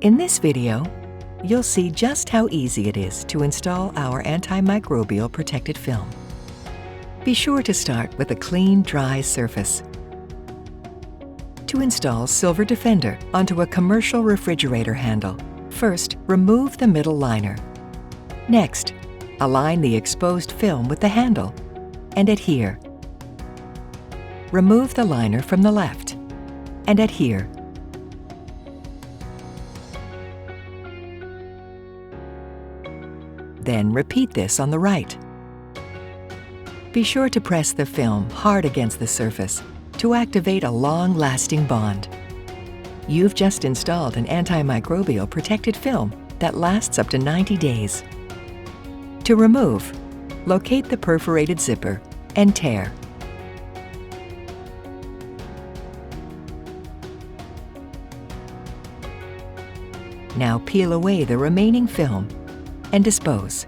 In this video, you'll see just how easy it is to install our antimicrobial protected film. Be sure to start with a clean, dry surface. To install Silver Defender onto a commercial refrigerator handle, first remove the middle liner. Next, align the exposed film with the handle and adhere. Remove the liner from the left and adhere. Then repeat this on the right. Be sure to press the film hard against the surface to activate a long-lasting bond. You've just installed an antimicrobial protected film that lasts up to 90 days. To remove, locate the perforated zipper and tear. Now peel away the remaining film and dispose.